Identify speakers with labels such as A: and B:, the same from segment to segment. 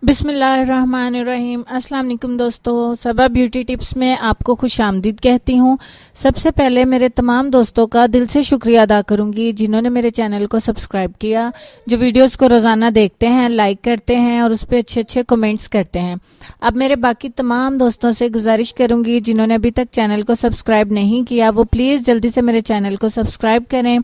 A: बिस्मिल्लाहिर्रहमानिर्रहीम। अस्सलाम वालेकुम दोस्तों, सबा ब्यूटी टिप्स में आपको खुश आमदीद कहती हूँ। सबसे पहले मेरे तमाम दोस्तों का दिल से शुक्रिया अदा करूँगी जिन्होंने मेरे चैनल को सब्सक्राइब किया, जो वीडियोस को रोज़ाना देखते हैं, लाइक करते हैं और उस पर अच्छे अच्छे कमेंट्स करते हैं। अब मेरे बाकी तमाम दोस्तों से गुजारिश करूँगी जिन्होंने अभी तक चैनल को सब्सक्राइब नहीं किया, वो प्लीज़ जल्दी से मेरे चैनल को सब्सक्राइब करें,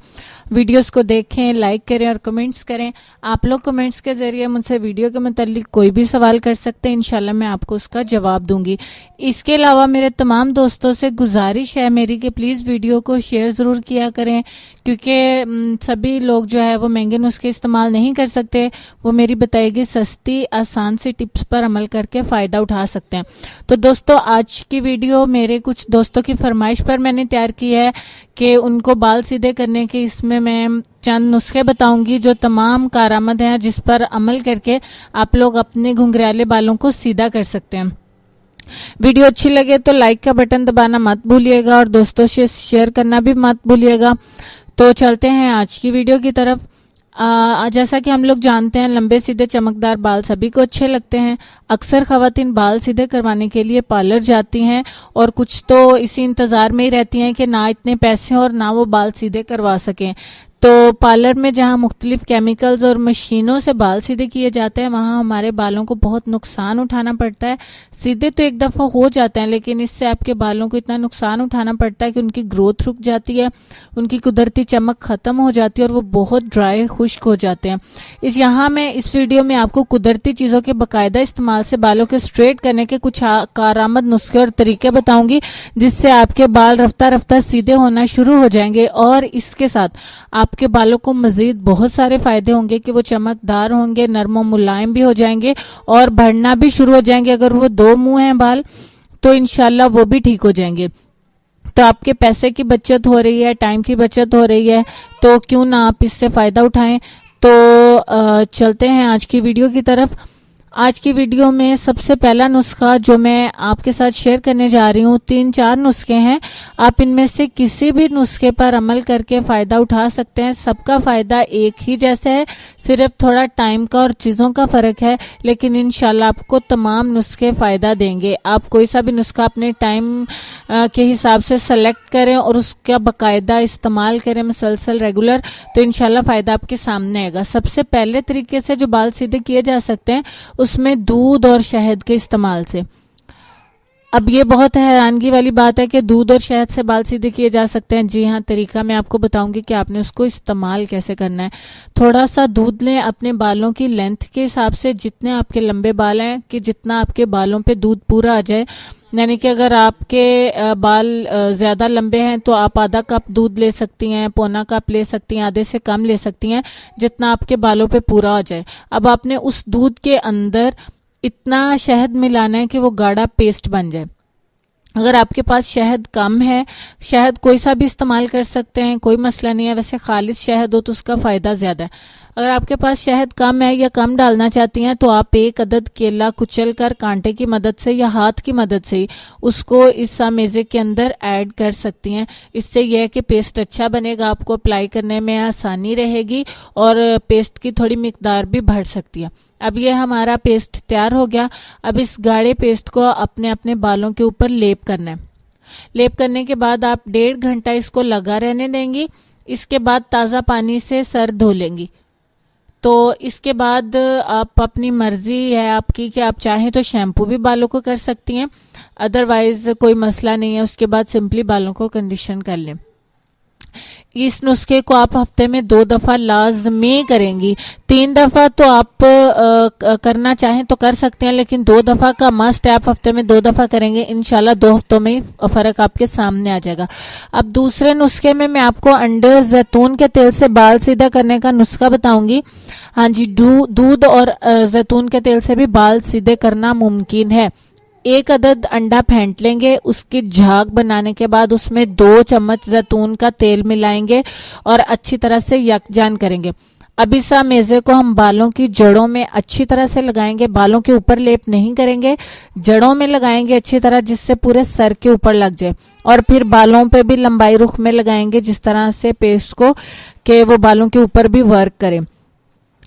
A: वीडियोस को देखें, लाइक करें और कमेंट्स करें। आप लोग कमेंट्स के ज़रिए मुझसे वीडियो के मुतालिक कोई भी सवाल कर सकते हैं, इंशाल्लाह मैं आपको उसका जवाब दूंगी। इसके अलावा मेरे तमाम दोस्तों से गुजारिश है मेरी कि प्लीज़ वीडियो को शेयर ज़रूर किया करें, क्योंकि सभी लोग जो है वो महंगे नुस्खे इस्तेमाल नहीं कर सकते, वो मेरी बताई गई सस्ती आसान सी टिप्स पर अमल करके फ़ायदा उठा सकते हैं। तो दोस्तों, आज की वीडियो मेरे कुछ दोस्तों की फरमाइश पर मैंने तैयार की है कि उनको बाल सीधे करने के, इसमें मैं चंद नुस्खे बताऊंगी जो तमाम कारआमद हैं, जिस पर अमल करके आप लोग अपने घुंघराले बालों को सीधा कर सकते हैं। वीडियो अच्छी लगे तो लाइक का बटन दबाना मत भूलिएगा और दोस्तों से शेयर करना भी मत भूलिएगा। तो चलते हैं आज की वीडियो की तरफ। जैसा कि हम लोग जानते हैं, लंबे सीधे चमकदार बाल सभी को अच्छे लगते हैं। अक्सर ख़वातीन बाल सीधे करवाने के लिए पार्लर जाती हैं और कुछ तो इसी इंतज़ार में ही रहती हैं कि ना इतने पैसे और ना वो बाल सीधे करवा सकें। तो पार्लर में जहाँ मुख्तलिफ केमिकल्स और मशीनों से बाल सीधे किए जाते हैं, वहाँ हमारे बालों को बहुत नुकसान उठाना पड़ता है। सीधे तो एक दफ़ा हो जाते हैं, लेकिन इससे आपके बालों को इतना नुकसान उठाना पड़ता है कि उनकी ग्रोथ रुक जाती है, उनकी कुदरती चमक ख़त्म हो जाती है और वो बहुत ड्राई खुश्क हो जाते हैं। मैं इस वीडियो में आपको कुदरती चीज़ों के बाकायदा इस्तेमाल से बालों के स्ट्रेट करने के कुछ कारआमद नुस्खे और तरीके बताऊँगी, जिससे आपके बाल रफ्ता रफ्ता सीधे होना शुरू हो जाएंगे और इसके साथ आपके बालों को मजीद बहुत सारे फायदे होंगे कि वो चमकदार होंगे, नरम और मुलायम भी हो जाएंगे और बढ़ना भी शुरू हो जाएंगे। अगर वो दो मुंह हैं बाल तो इंशाल्लाह वो भी ठीक हो जाएंगे। तो आपके पैसे की बचत हो रही है, टाइम की बचत हो रही है, तो क्यों ना आप इससे फ़ायदा उठाएं। तो चलते हैं आज की वीडियो की तरफ। आज की वीडियो में सबसे पहला नुस्खा जो मैं आपके साथ शेयर करने जा रही हूँ, 3-4 नुस्खे हैं। आप इनमें से किसी भी नुस्खे पर अमल करके फ़ायदा उठा सकते हैं। सबका फ़ायदा एक ही जैसा है, सिर्फ थोड़ा टाइम का और चीज़ों का फ़र्क है, लेकिन इंशाल्लाह आपको तमाम नुस्खे फ़ायदा देंगे। आप कोई सा भी नुस्खा अपने टाइम के हिसाब से सेलेक्ट करें और उसका बाकायदा इस्तेमाल करें मुसलसल रेगुलर, तो इंशाल्लाह फ़ायदा आपके सामने आएगा। सबसे पहले तरीके से जो बाल सीधे किए जा सकते हैं उसमें दूध और शहद के इस्तेमाल से। अब ये बहुत हैरानगी वाली बात है कि दूध और शहद से बाल सीधे किए जा सकते हैं। जी हाँ, तरीका मैं आपको बताऊंगी कि आपने उसको इस्तेमाल कैसे करना है। थोड़ा सा दूध लें, अपने बालों की लेंथ के हिसाब से, जितने आपके लंबे बाल हैं कि जितना आपके बालों पे दूध पूरा आ जाए। यानी कि अगर आपके बाल ज़्यादा लंबे हैं तो आप आधा कप दूध ले सकती हैं, पौना कप ले सकती हैं, आधे से कम ले सकती हैं, जितना आपके बालों पे पूरा आ जाए। अब आपने उस दूध के अंदर इतना शहद मिलाना है कि वो गाढ़ा पेस्ट बन जाए। अगर आपके पास शहद कम है, शहद कोई सा भी इस्तेमाल कर सकते हैं, कोई मसला नहीं है। वैसे खालिस शहद हो तो उसका फ़ायदा ज़्यादा है। अगर आपके पास शहद कम है या कम डालना चाहती हैं तो आप एक अदद केला कुचल कर कांटे की मदद से या हाथ की मदद से ही उसको इस मेज़े के अंदर ऐड कर सकती हैं। इससे यह है कि पेस्ट अच्छा बनेगा, आपको अप्लाई करने में आसानी रहेगी और पेस्ट की थोड़ी मिकदार भी बढ़ सकती है। अब ये हमारा पेस्ट तैयार हो गया। अब इस गाढ़े पेस्ट को अपने अपने बालों के ऊपर लेप करना है। लेप करने के बाद आप 1.5 घंटा इसको लगा रहने देंगी। इसके बाद ताज़ा पानी से सर धो लेंगी। तो इसके बाद आप, अपनी मर्जी है आपकी कि आप चाहें तो शैम्पू भी बालों को कर सकती हैं, अदरवाइज कोई मसला नहीं है। उसके बाद सिंपली बालों को कंडीशन कर लें। इस नुस्खे को आप हफ्ते में 2 दफ़ा लाजमी करेंगी। 3 दफ़ा तो आप करना चाहें तो कर सकते हैं, लेकिन 2 दफ़ा का मस्ट है। आप हफ्ते में 2 दफ़ा करेंगे, इंशाल्लाह 2 हफ्तों में ही फ़र्क आपके सामने आ जाएगा। अब दूसरे नुस्खे में मैं आपको अंडे जैतून के तेल से बाल सीधा करने का नुस्खा बताऊंगी। हाँ जी, दूध और जैतून के तेल से भी बाल सीधे करना मुमकिन है। 1 अदद अंडा फेंट लेंगे, उसकी झाग बनाने के बाद उसमें 2 चम्मच जैतून का तेल मिलाएंगे और अच्छी तरह से यकजान करेंगे। अब इस मेज़े को हम बालों की जड़ों में अच्छी तरह से लगाएंगे। बालों के ऊपर लेप नहीं करेंगे, जड़ों में लगाएंगे अच्छी तरह, जिससे पूरे सर के ऊपर लग जाए। और फिर बालों पे भी लंबाई रुख में लगाएंगे, जिस तरह से पेस्ट को कि वो बालों के ऊपर भी वर्क करे।